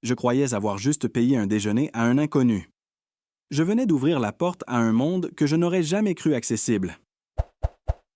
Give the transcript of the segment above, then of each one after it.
Je croyais avoir juste payé un déjeuner à un inconnu. Je venais d'ouvrir la porte à un monde que je n'aurais jamais cru accessible.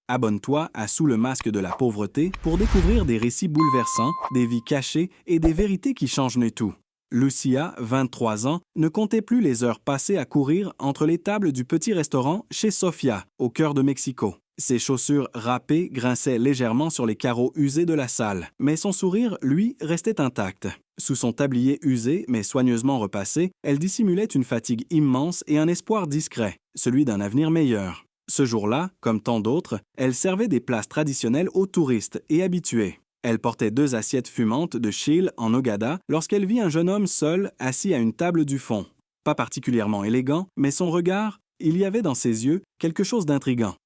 Abonne-toi à Sous le masque de la pauvreté pour découvrir des récits bouleversants, des vies cachées et des vérités qui changent tout. Lucia, 23 ans, ne comptait plus les heures passées à courir entre les tables du petit restaurant chez Sofia, au cœur de Mexico. Ses chaussures râpées grinçaient légèrement sur les carreaux usés de la salle, mais son sourire, lui, restait intact. Sous son tablier usé mais soigneusement repassé, elle dissimulait une fatigue immense et un espoir discret, celui d'un avenir meilleur. Ce jour-là, comme tant d'autres, elle servait des plats traditionnels aux touristes et habitués. Elle portait 2 assiettes fumantes de chile en nogada lorsqu'elle vit un jeune homme seul assis à une table du fond. Pas particulièrement élégant, mais son regard, il y avait dans ses yeux quelque chose d'intrigant.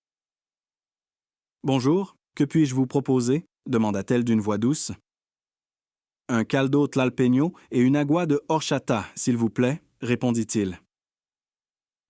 « Bonjour, que puis-je vous proposer ?» demanda-t-elle d'une voix douce. « Un caldo tlalpeño et une agua de horchata, s'il vous plaît, » répondit-il.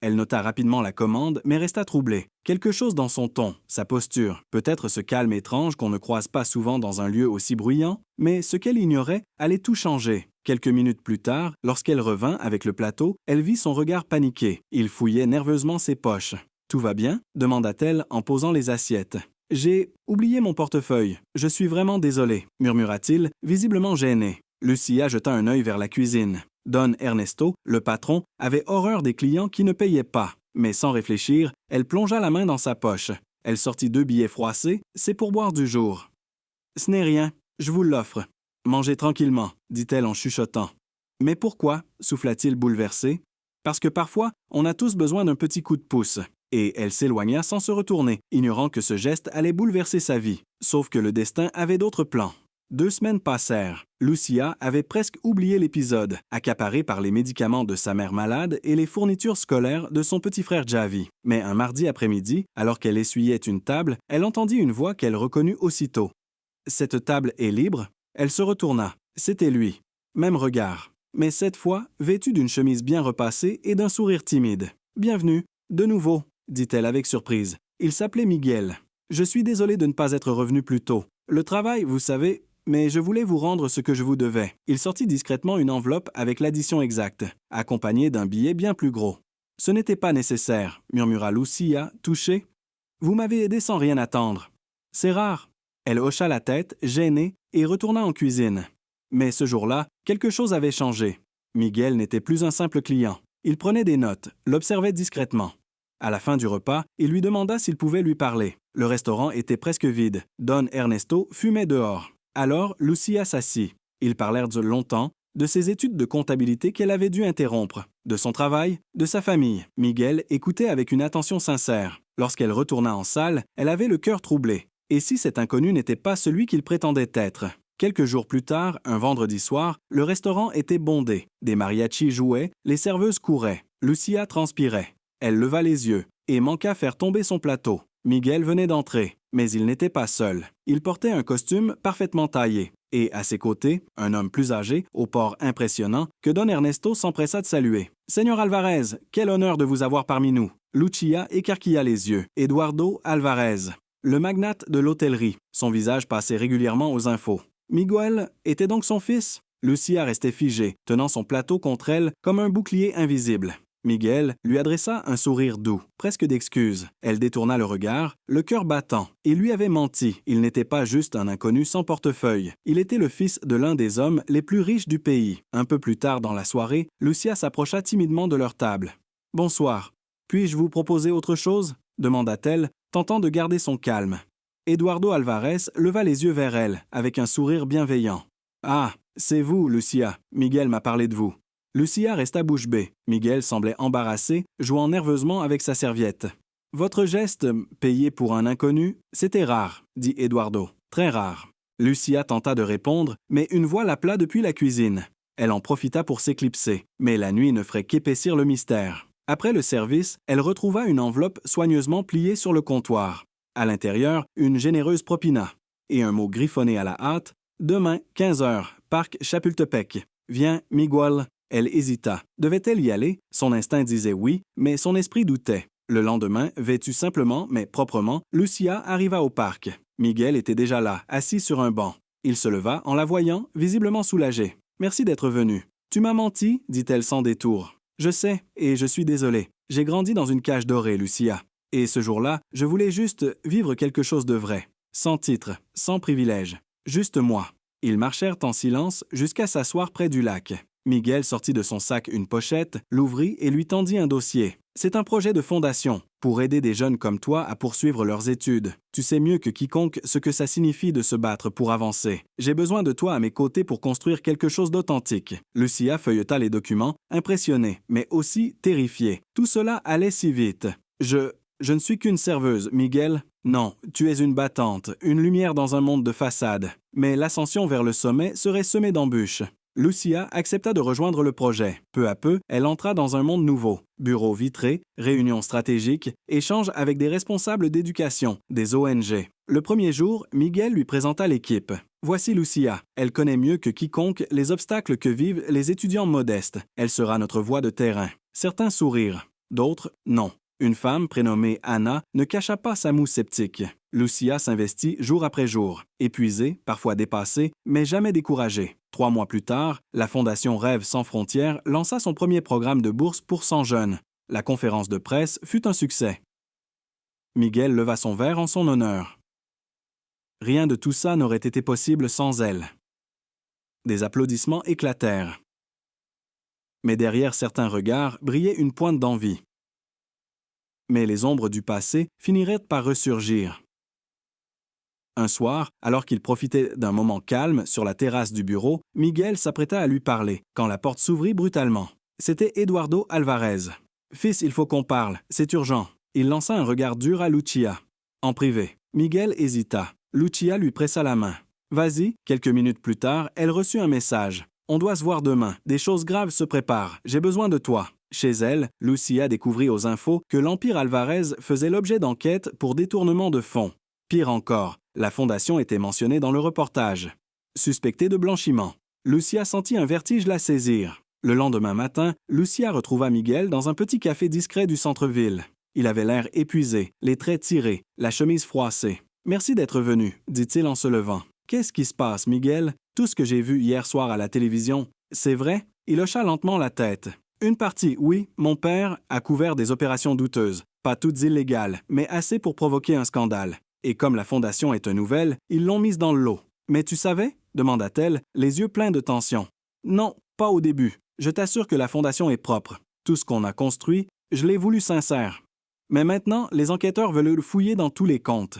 Elle nota rapidement la commande, mais resta troublée. Quelque chose dans son ton, sa posture, peut-être ce calme étrange qu'on ne croise pas souvent dans un lieu aussi bruyant, mais ce qu'elle ignorait allait tout changer. Quelques minutes plus tard, lorsqu'elle revint avec le plateau, elle vit son regard paniqué. Il fouillait nerveusement ses poches. « Tout va bien ?» demanda-t-elle en posant les assiettes. « J'ai oublié mon portefeuille. Je suis vraiment désolé, » murmura-t-il, visiblement gêné. Lucia jeta un œil vers la cuisine. Don Ernesto, le patron, avait horreur des clients qui ne payaient pas. Mais sans réfléchir, elle plongea la main dans sa poche. Elle sortit 2 billets froissés, c'est pour boire du jour. « Ce n'est rien, je vous l'offre. Mangez tranquillement, » dit-elle en chuchotant. « Mais pourquoi ?» souffla-t-il bouleversé. « Parce que parfois, on a tous besoin d'un petit coup de pouce. » Et elle s'éloigna sans se retourner, ignorant que ce geste allait bouleverser sa vie. Sauf que le destin avait d'autres plans. 2 semaines passèrent. Lucia avait presque oublié l'épisode, accaparée par les médicaments de sa mère malade et les fournitures scolaires de son petit frère Javi. Mais un mardi après-midi, alors qu'elle essuyait une table, elle entendit une voix qu'elle reconnut aussitôt. « Cette table est libre ?» Elle se retourna. C'était lui. Même regard. Mais cette fois, vêtu d'une chemise bien repassée et d'un sourire timide. « Bienvenue. De nouveau, » dit-elle avec surprise. Il s'appelait Miguel. « Je suis désolée de ne pas être revenu plus tôt. Le travail, vous savez, mais je voulais vous rendre ce que je vous devais. » Il sortit discrètement une enveloppe avec l'addition exacte, accompagnée d'un billet bien plus gros. « Ce n'était pas nécessaire, » murmura Lucia, touchée. « Vous m'avez aidé sans rien attendre. »« C'est rare. » Elle hocha la tête, gênée, et retourna en cuisine. Mais ce jour-là, quelque chose avait changé. Miguel n'était plus un simple client. Il prenait des notes, l'observait discrètement. À la fin du repas, il lui demanda s'il pouvait lui parler. Le restaurant était presque vide. Don Ernesto fumait dehors. Alors, Lucia s'assit. Ils parlèrent longtemps, de ses études de comptabilité qu'elle avait dû interrompre, de son travail, de sa famille. Miguel écoutait avec une attention sincère. Lorsqu'elle retourna en salle, elle avait le cœur troublé. Et si cet inconnu n'était pas celui qu'il prétendait être? Quelques jours plus tard, un vendredi soir, le restaurant était bondé. Des mariachis jouaient, les serveuses couraient. Lucia transpirait. Elle leva les yeux et manqua faire tomber son plateau. Miguel venait d'entrer, mais il n'était pas seul. Il portait un costume parfaitement taillé. Et à ses côtés, un homme plus âgé, au port impressionnant, que Don Ernesto s'empressa de saluer. « Señor Alvarez, quel honneur de vous avoir parmi nous. » Lucia écarquilla les yeux. Eduardo Alvarez, le magnate de l'hôtellerie. Son visage passait régulièrement aux infos. Miguel était donc son fils? Lucia restait figée, tenant son plateau contre elle comme un bouclier invisible. Miguel lui adressa un sourire doux, presque d'excuse. Elle détourna le regard, le cœur battant. Il lui avait menti. Il n'était pas juste un inconnu sans portefeuille. Il était le fils de l'un des hommes les plus riches du pays. Un peu plus tard dans la soirée, Lucia s'approcha timidement de leur table. « Bonsoir. Puis-je vous proposer autre chose ?» demanda-t-elle, tentant de garder son calme. Eduardo Alvarez leva les yeux vers elle, avec un sourire bienveillant. « Ah, c'est vous, Lucia. Miguel m'a parlé de vous. » Lucia resta bouche bée. Miguel semblait embarrassé, jouant nerveusement avec sa serviette. « Votre geste, payé pour un inconnu, c'était rare, » dit Eduardo. « Très rare. » Lucia tenta de répondre, mais une voix l'appela depuis la cuisine. Elle en profita pour s'éclipser, mais la nuit ne ferait qu'épaissir le mystère. Après le service, elle retrouva une enveloppe soigneusement pliée sur le comptoir. À l'intérieur, une généreuse propina. Et un mot griffonné à la hâte. « Demain, 15 heures, parc Chapultepec. Viens, Miguel. » Elle hésita. Devait-elle y aller? Son instinct disait oui, mais son esprit doutait. Le lendemain, vêtue simplement, mais proprement, Lucia arriva au parc. Miguel était déjà là, assis sur un banc. Il se leva en la voyant, visiblement soulagé. « Merci d'être venu. » Tu m'as menti, dit-elle sans détour. Je sais, et je suis désolée. J'ai grandi dans une cage dorée, Lucia. Et ce jour-là, je voulais juste vivre quelque chose de vrai. Sans titre, sans privilège. Juste moi. Ils marchèrent en silence jusqu'à s'asseoir près du lac. Miguel sortit de son sac une pochette, l'ouvrit et lui tendit un dossier. C'est un projet de fondation pour aider des jeunes comme toi à poursuivre leurs études. Tu sais mieux que quiconque ce que ça signifie de se battre pour avancer. J'ai besoin de toi à mes côtés pour construire quelque chose d'authentique. Lucia feuilleta les documents, impressionnée, mais aussi terrifiée. Tout cela allait si vite. Je ne suis qu'une serveuse, Miguel. Non, tu es une battante, une lumière dans un monde de façades. Mais l'ascension vers le sommet serait semée d'embûches. Lucia accepta de rejoindre le projet. Peu à peu, elle entra dans un monde nouveau. Bureaux vitrés, réunions stratégiques, échanges avec des responsables d'éducation, des ONG. Le premier jour, Miguel lui présenta l'équipe. Voici Lucia. Elle connaît mieux que quiconque les obstacles que vivent les étudiants modestes. Elle sera notre voix de terrain. Certains sourirent, d'autres non. Une femme prénommée Anna ne cacha pas sa moue sceptique. Lucia s'investit jour après jour, épuisée, parfois dépassée, mais jamais découragée. 3 mois plus tard, la Fondation Rêve sans frontières lança son premier programme de bourse pour 100 jeunes. La conférence de presse fut un succès. Miguel leva son verre en son honneur. Rien de tout ça n'aurait été possible sans elle. Des applaudissements éclatèrent. Mais derrière certains regards brillait une pointe d'envie. Mais les ombres du passé finiraient par ressurgir. Un soir, alors qu'il profitait d'un moment calme sur la terrasse du bureau, Miguel s'apprêta à lui parler, quand la porte s'ouvrit brutalement. C'était Eduardo Alvarez. « Fils, il faut qu'on parle, c'est urgent. » Il lança un regard dur à Lucia. En privé, Miguel hésita. Lucia lui pressa la main. « Vas-y. » Quelques minutes plus tard, elle reçut un message. « On doit se voir demain. Des choses graves se préparent. J'ai besoin de toi. » Chez elle, Lucia découvrit aux infos que l'Empire Alvarez faisait l'objet d'enquêtes pour détournement de fonds. Pire encore, la fondation était mentionnée dans le reportage. Suspectée de blanchiment, Lucia sentit un vertige la saisir. Le lendemain matin, Lucia retrouva Miguel dans un petit café discret du centre-ville. Il avait l'air épuisé, les traits tirés, la chemise froissée. « Merci d'être venu », dit-il en se levant. « Qu'est-ce qui se passe, Miguel? Tout ce que j'ai vu hier soir à la télévision, c'est vrai? » Il hocha lentement la tête. Une partie, oui, mon père a couvert des opérations douteuses, pas toutes illégales, mais assez pour provoquer un scandale. Et comme la fondation est une nouvelle, ils l'ont mise dans le lot. Mais tu savais? Demanda-t-elle, les yeux pleins de tension. Non, pas au début. Je t'assure que la fondation est propre. Tout ce qu'on a construit, je l'ai voulu sincère. Mais maintenant, les enquêteurs veulent le fouiller dans tous les comptes.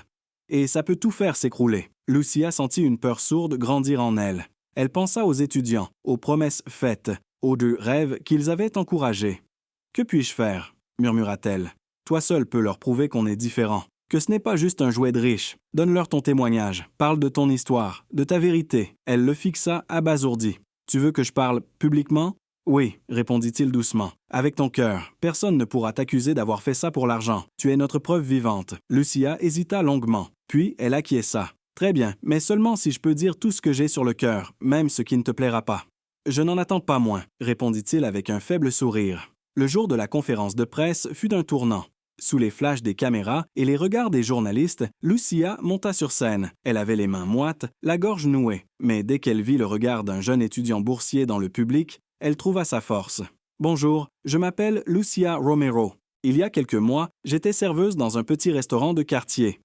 Et ça peut tout faire s'écrouler. Lucia sentit une peur sourde grandir en elle. Elle pensa aux étudiants, aux promesses faites, aux 2 rêves qu'ils avaient encouragés. « Que puis-je faire ?» murmura-t-elle. « Toi seul peux leur prouver qu'on est différent, que ce n'est pas juste un jouet de riche. Donne-leur ton témoignage, parle de ton histoire, de ta vérité. » Elle le fixa abasourdie. « Tu veux que je parle publiquement? » « Oui, répondit-il doucement. Avec ton cœur. Personne ne pourra t'accuser d'avoir fait ça pour l'argent. Tu es notre preuve vivante. » Lucia hésita longuement. Puis elle acquiesça. « Très bien, mais seulement si je peux dire tout ce que j'ai sur le cœur, même ce qui ne te plaira pas. » « Je n'en attends pas moins, » répondit-il avec un faible sourire. Le jour de la conférence de presse fut un tournant. Sous les flashs des caméras et les regards des journalistes, Lucia monta sur scène. Elle avait les mains moites, la gorge nouée. Mais dès qu'elle vit le regard d'un jeune étudiant boursier dans le public, elle trouva sa force. « Bonjour, je m'appelle Lucia Romero. Il y a quelques mois, j'étais serveuse dans un petit restaurant de quartier.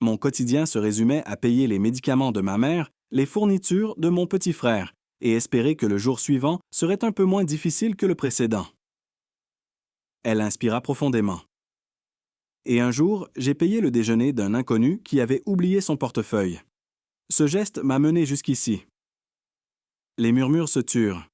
Mon quotidien se résumait à payer les médicaments de ma mère, les fournitures de mon petit frère, et espérer que le jour suivant serait un peu moins difficile que le précédent. » Elle inspira profondément. « Et un jour, j'ai payé le déjeuner d'un inconnu qui avait oublié son portefeuille. Ce geste m'a mené jusqu'ici. » Les murmures se turent.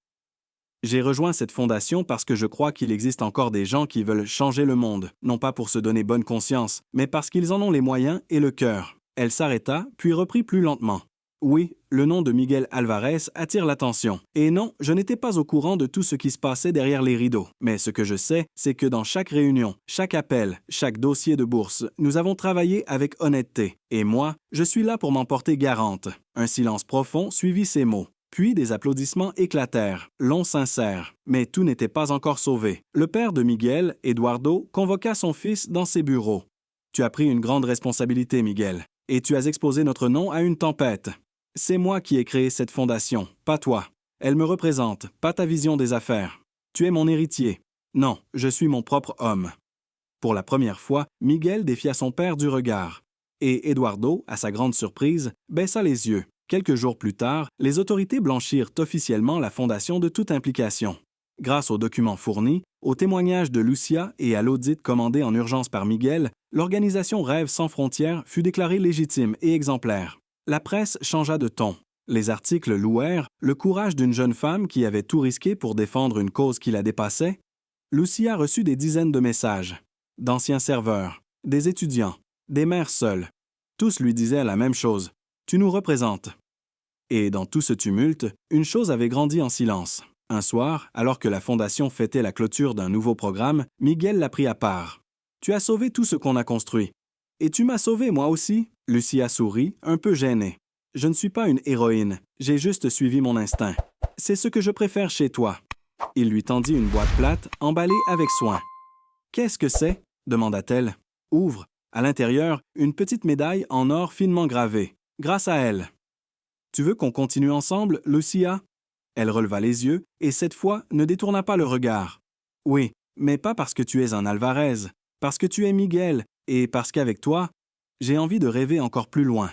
J'ai rejoint cette fondation parce que je crois qu'il existe encore des gens qui veulent changer le monde, non pas pour se donner bonne conscience, mais parce qu'ils en ont les moyens et le cœur. Elle s'arrêta, puis reprit plus lentement. Oui, le nom de Miguel Alvarez attire l'attention. Et non, je n'étais pas au courant de tout ce qui se passait derrière les rideaux. Mais ce que je sais, c'est que dans chaque réunion, chaque appel, chaque dossier de bourse, nous avons travaillé avec honnêteté. Et moi, je suis là pour m'en porter garante. Un silence profond suivit ces mots. Puis des applaudissements éclatèrent, longs, sincères. Mais tout n'était pas encore sauvé. Le père de Miguel, Eduardo, convoqua son fils dans ses bureaux. « Tu as pris une grande responsabilité, Miguel, et tu as exposé notre nom à une tempête. C'est moi qui ai créé cette fondation, pas toi. Elle me représente, pas ta vision des affaires. Tu es mon héritier. Non, je suis mon propre homme. Pour la première fois, Miguel défia son père du regard. Et Eduardo, à sa grande surprise, baissa les yeux. Quelques jours plus tard, les autorités blanchirent officiellement la fondation de toute implication. Grâce aux documents fournis, aux témoignages de Lucia et à l'audit commandé en urgence par Miguel, l'organisation Rêve sans frontières fut déclarée légitime et exemplaire. La presse changea de ton. Les articles louèrent le courage d'une jeune femme qui avait tout risqué pour défendre une cause qui la dépassait. Lucia reçut des dizaines de messages, d'anciens serveurs, des étudiants, des mères seules. Tous lui disaient la même chose. « Tu nous représentes. » Et dans tout ce tumulte, une chose avait grandi en silence. Un soir, alors que la Fondation fêtait la clôture d'un nouveau programme, Miguel l'a pris à part. « Tu as sauvé tout ce qu'on a construit. »« Et tu m'as sauvé, moi aussi ?» Lucia sourit, un peu gênée. « Je ne suis pas une héroïne, j'ai juste suivi mon instinct. C'est ce que je préfère chez toi. » Il lui tendit une boîte plate, emballée avec soin. « Qu'est-ce que c'est ?» demanda-t-elle. « Ouvre. À l'intérieur, une petite médaille en or finement gravée. Grâce à elle. »« Tu veux qu'on continue ensemble, Lucia ?» Elle releva les yeux et cette fois ne détourna pas le regard. « Oui, mais pas parce que tu es un Alvarez, parce que tu es Miguel et parce qu'avec toi, j'ai envie de rêver encore plus loin. »